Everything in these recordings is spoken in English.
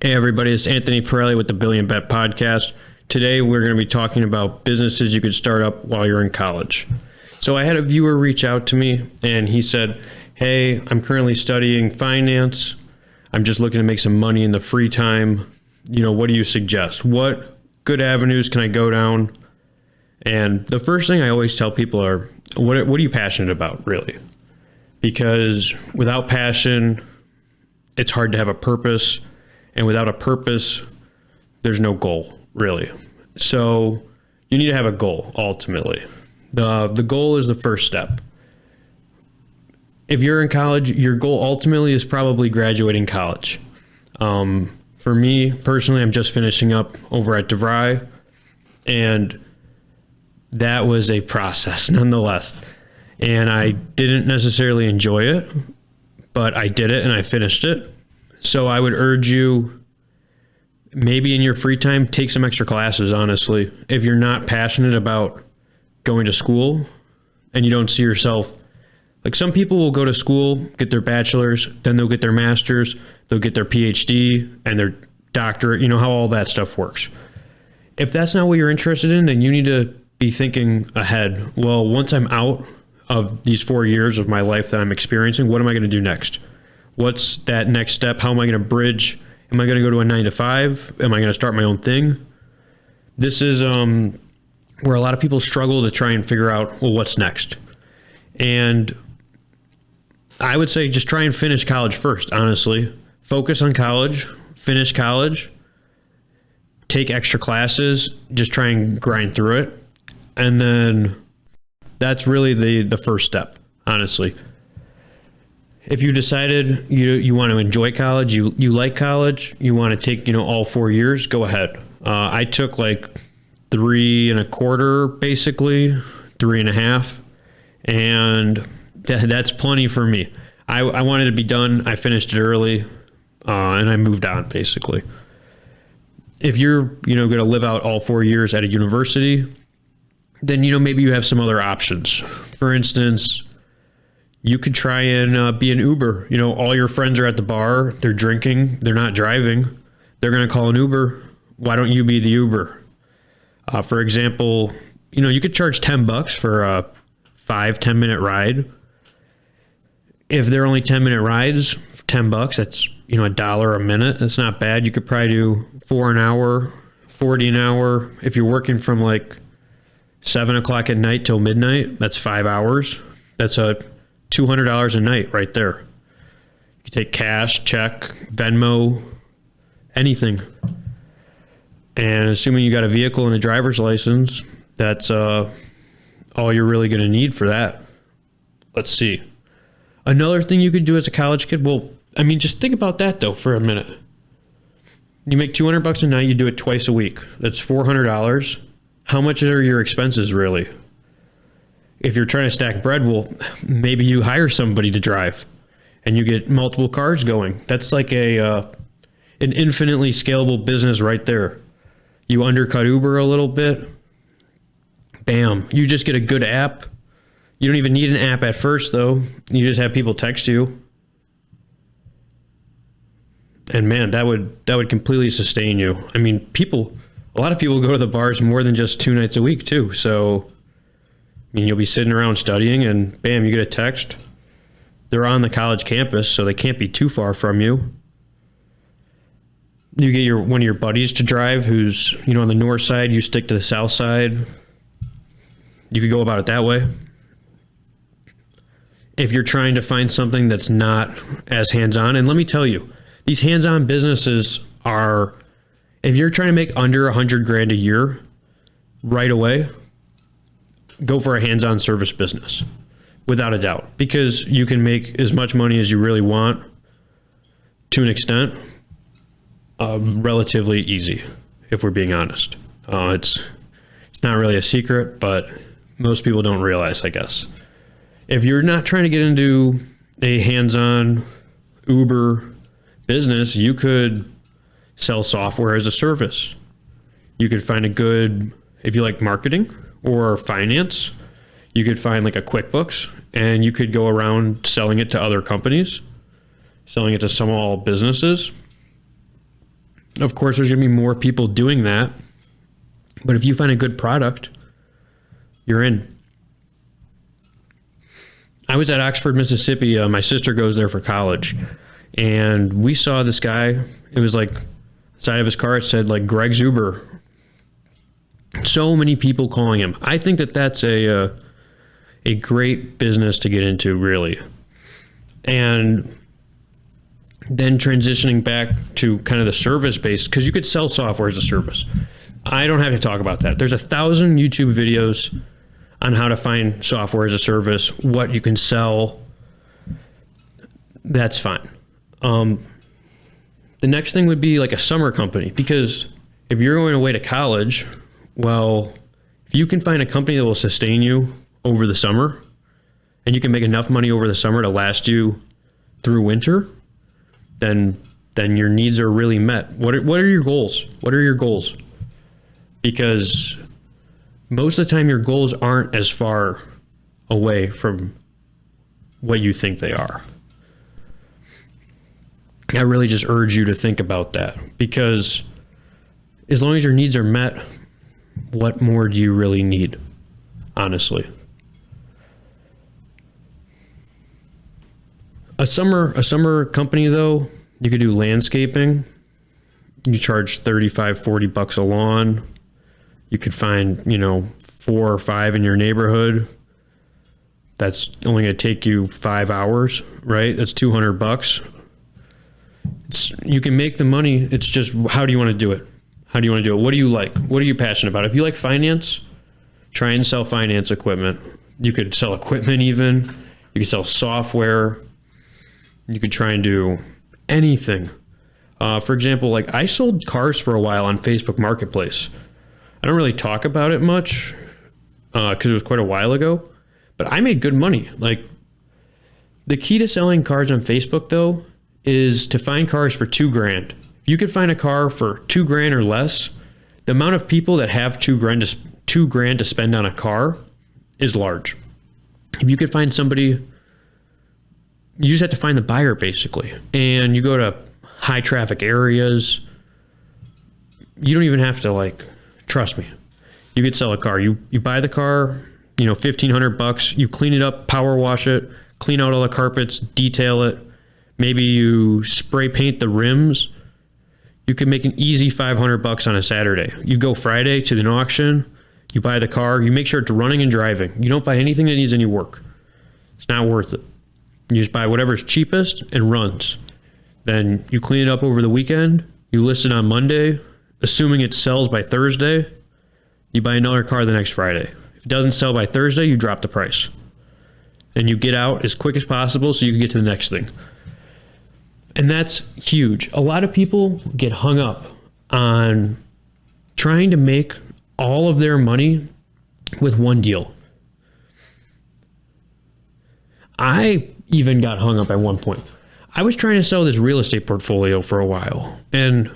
Hey everybody, it's Anthony Pirelli with the Billion Bet Podcast. Today we're going to be talking about businesses you could start up while you're in college. So I had a viewer reach out to me and he said, hey, I'm currently studying finance. I'm just looking to make some money in the free time. What do you suggest? What good avenues can I go down? And the first thing I always tell people are, what are you passionate about, really? Because without passion, it's hard to have a purpose. And without a purpose, there's no goal, really. So you need to have a goal, ultimately. The goal is the first step. If you're in college, your goal ultimately is probably graduating college. For me, personally, I'm just finishing up over at DeVry, and that was a process nonetheless. And I didn't necessarily enjoy it, but I did it and I finished it. So I would urge you, maybe in your free time, take some extra classes, honestly. If you're not passionate about going to school and you don't see yourself, like some people will go to school, get their bachelor's, then they'll get their master's, they'll get their PhD and their doctorate, how all that stuff works. If that's not what you're interested in, then you need to be thinking ahead. Well, once I'm out of these 4 years of my life that I'm experiencing, what am I going to do next? What's that next step? How am I going to bridge? Am I going to go to a 9-to-5? Am I going to start my own thing? This is where a lot of people struggle to try and figure out, well, what's next? And I would say just try and finish college first, honestly. Focus on college, finish college, take extra classes, just try and grind through it. And then that's really the first step, honestly. If you decided you want to enjoy college, you like college, you want to take, all 4 years, go ahead. I took like 3.25, basically 3.5. And that's plenty for me. I wanted to be done. I finished it early and I moved on, basically. If you're, going to live out all 4 years at a university, then, maybe you have some other options. For instance, you could try and be an Uber. All your friends are at the bar, they're drinking, they're not driving. They're going to call an Uber. Why don't you be the Uber? For example, you could charge $10 for a 5-10 minute ride. If they're only 10-minute rides, $10, that's, $1 a minute. That's not bad. You could probably do $4 an hour, $40 an hour. If you're working from like 7 o'clock at night till midnight, that's 5 hours. That's a $200 a night right there. You can take cash, check, Venmo, anything. And assuming you got a vehicle and a driver's license, that's all you're really going to need for that. Let's see. Another thing you could do as a college kid, just think about that though for a minute. You make $200 a night, you do it twice a week. That's $400. How much are your expenses really? If you're trying to stack bread, maybe you hire somebody to drive and you get multiple cars going. That's like an infinitely scalable business right there. You undercut Uber a little bit. Bam. You just get a good app. You don't even need an app at first, though. You just have people text you. And man, that would completely sustain you. A lot of people go to the bars more than just 2 nights a week, too. So, you'll be sitting around studying and bam, you get a text. They're on the college campus, so they can't be too far from you. You get one of your buddies to drive who's, on the north side, you stick to the south side. You could go about it that way. If you're trying to find something that's not as hands-on, and let me tell you, these hands-on businesses are, if you're trying to make under $100,000 a year right away, go for a hands-on service business, without a doubt, because you can make as much money as you really want to an extent, relatively easy, if we're being honest. It's not really a secret, but most people don't realize, I guess. If you're not trying to get into a hands-on Uber business, you could sell software as a service. You could find if you like marketing or finance, you could find like a QuickBooks and you could go around selling it to other companies, selling it to small businesses. Of course, there's going to be more people doing that. But if you find a good product, you're in. I was at Oxford, Mississippi. My sister goes there for college. And we saw this guy. It was like, the side of his car, it said like Greg Zuber. So many people calling him. I think that that's a great business to get into, really. And then transitioning back to kind of the service-based, because you could sell software as a service. I don't have to talk about that. There's 1,000 YouTube videos on how to find software as a service, what you can sell. That's fine. The next thing would be like a summer company, because if you're going away to college, well, if you can find a company that will sustain you over the summer and you can make enough money over the summer to last you through winter, then your needs are really met. What are your goals? What are your goals? Because most of the time your goals aren't as far away from what you think they are. I really just urge you to think about that, because as long as your needs are met, what more do you really need, honestly? A summer company, though, you could do landscaping. You charge $35, $40 a lawn. You could find, 4 or 5 in your neighborhood. That's only going to take you 5 hours, right? That's $200. You can make the money. It's just, how do you want to do it? How do you want to do it? What do you like? What are you passionate about? If you like finance, try and sell finance equipment. You could sell equipment even. You could sell software. You could try and do anything. For example, like I sold cars for a while on Facebook Marketplace. I don't really talk about it much because it was quite a while ago, but I made good money. Like, the key to selling cars on Facebook, though, is to find cars for $2,000. If you could find a car for $2,000 or less, the amount of people that have $2,000 to spend on a car is large. If you could find somebody, you just have to find the buyer, basically. And you go to high traffic areas. You don't even have to, trust me. You could sell a car. You buy the car, $1,500. You clean it up, power wash it, clean out all the carpets, detail it. Maybe you spray paint the rims. You can make an easy $500 on a Saturday. You go Friday to an auction. You buy the car. You make sure it's running and driving. You don't buy anything that needs any work. It's not worth it. You just buy whatever's cheapest and runs. Then you clean it up over the weekend. You list it on Monday. Assuming it sells by Thursday, you buy another car the next Friday. If it doesn't sell by Thursday, you drop the price. And you get out as quick as possible so you can get to the next thing. And that's huge. A lot of people get hung up on trying to make all of their money with one deal. I even got hung up at one point. I was trying to sell this real estate portfolio for a while, and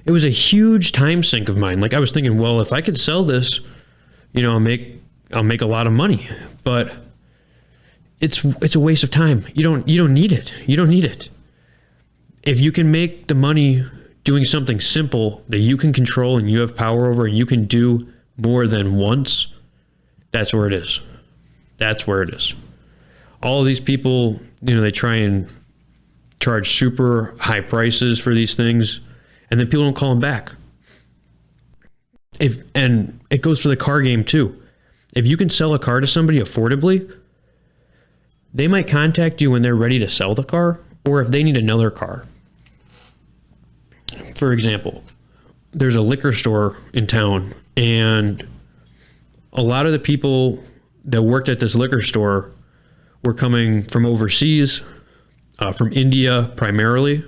it was a huge time sink of mine. Like, I was thinking, well, if I could sell this, I'll make a lot of money. But it's a waste of time. You don't need it. You don't need it. If you can make the money doing something simple that you can control and you have power over and you can do more than once, that's where it is. That's where it is. All of these people, they try and charge super high prices for these things, and then people don't call them back. And it goes for the car game too. If you can sell a car to somebody affordably, they might contact you when they're ready to sell the car, or if they need another car. For example, there's a liquor store in town, and a lot of the people that worked at this liquor store were coming from overseas, from India primarily,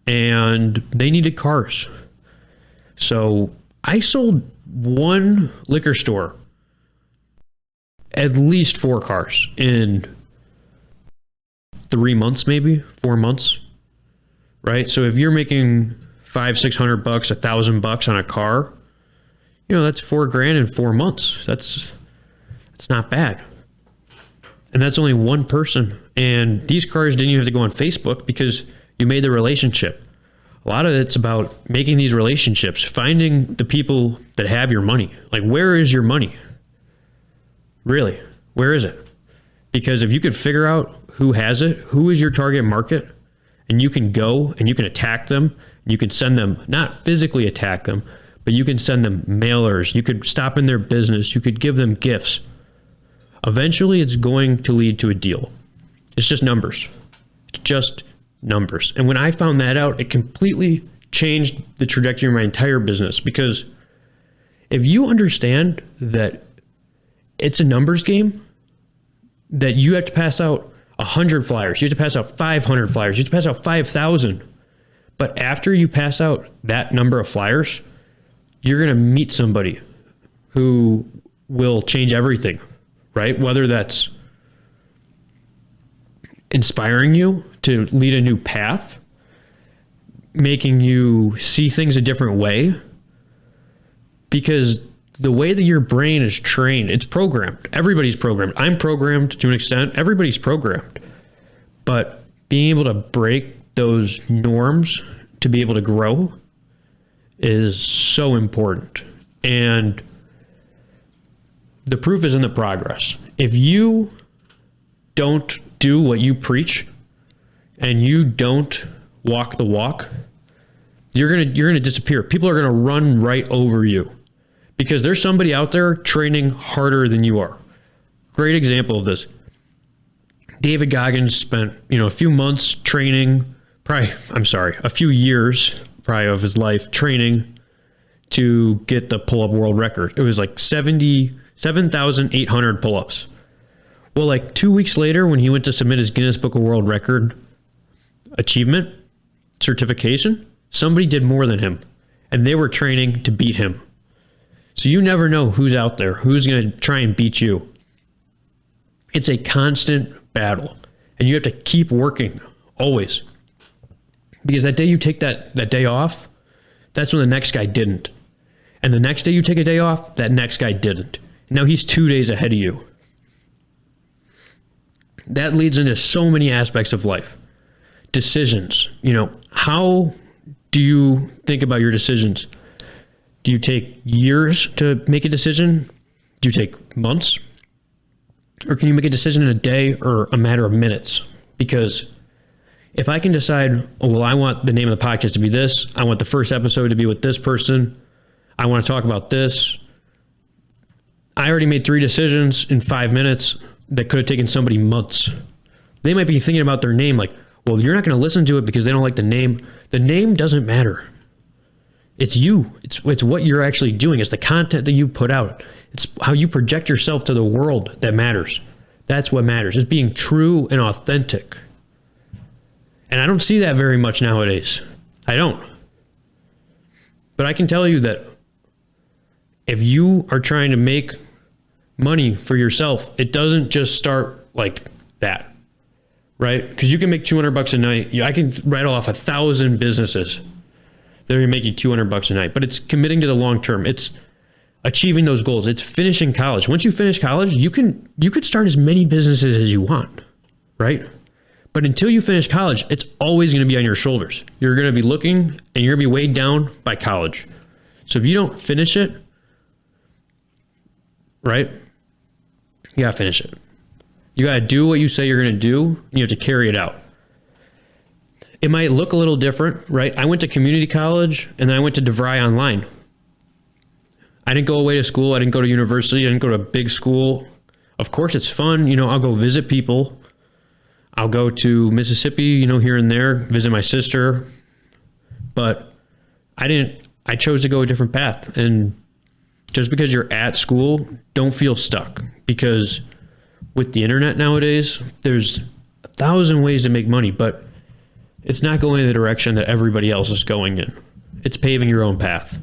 and they needed cars. So I sold one liquor store at least 4 cars in 3 months, maybe 4 months, right? So if you're making $500-600, $1,000 on a car, that's $4,000 in 4 months. That's not bad. And that's only one person. And these cars didn't even have to go on Facebook because you made the relationship. A lot of it's about making these relationships, finding the people that have your money. Like, where is your money? Really, where is it? Because if you could figure out who has it, who is your target market, and you can go and you can attack them, you can send them, not physically attack them, but you can send them mailers. You could stop in their business. You could give them gifts. Eventually, it's going to lead to a deal. It's just numbers. It's just numbers. And when I found that out, it completely changed the trajectory of my entire business. Because if you understand that it's a numbers game, that you have to pass out 100 flyers, you have to pass out 500 flyers, you have to pass out 5,000. But after you pass out that number of flyers, you're going to meet somebody who will change everything, right? Whether that's inspiring you to lead a new path, making you see things a different way, because the way that your brain is trained, it's programmed. Everybody's programmed. I'm programmed to an extent. Everybody's programmed. But being able to break those norms to be able to grow is so important. And the proof is in the progress. If you don't do what you preach and you don't walk the walk, you're gonna disappear. People are gonna run right over you because there's somebody out there training harder than you are. Great example of this. David Goggins spent, a few months training, a few years probably of his life training to get the pull-up world record. It was like 7,800 pull-ups. Well, like 2 weeks later, when he went to submit his Guinness Book of World Record achievement certification, somebody did more than him, and they were training to beat him. So you never know who's out there, who's going to try and beat you. It's a constant battle, and you have to keep working always. Because that day you take that day off, that's when the next guy didn't. And the next day you take a day off, that next guy didn't. Now he's 2 days ahead of you. That leads into so many aspects of life. Decisions. How do you think about your decisions? Do you take years to make a decision? Do you take months? Or can you make a decision in a day or a matter of minutes? Because if I can decide, I want the name of the podcast to be this. I want the first episode to be with this person. I want to talk about this. I already made 3 decisions in 5 minutes that could have taken somebody months. They might be thinking about their name like, well, you're not going to listen to it because they don't like the name. The name doesn't matter. It's you. It's what you're actually doing. It's the content that you put out. It's how you project yourself to the world that matters. That's what matters. It's being true and authentic. And I don't see that very much nowadays. I don't. But I can tell you that if you are trying to make money for yourself, it doesn't just start like that, right? Because you can make $200 a night. I can rattle off 1,000 businesses that are making $200 a night, but it's committing to the long term. It's achieving those goals. It's finishing college. Once you finish college, you could start as many businesses as you want, right? But until you finish college, it's always going to be on your shoulders. You're going to be looking and you're going to be weighed down by college. So if you don't finish it, right? You got to finish it. You got to do what you say you're going to do. You have to carry it out. It might look a little different, right? I went to community college and then I went to DeVry online. I didn't go away to school. I didn't go to university. I didn't go to a big school. Of course, it's fun. I'll go visit people. I'll go to Mississippi, here and there, visit my sister. But I chose to go a different path. And just because you're at school, don't feel stuck. Because with the internet nowadays, there's 1,000 ways to make money, but it's not going in the direction that everybody else is going in. It's paving your own path.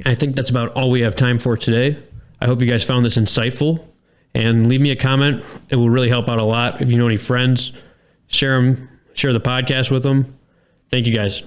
I think that's about all we have time for today. I hope you guys found this insightful, and leave me a comment. It will really help out a lot. If you know any friends, share the podcast with them. Thank you guys.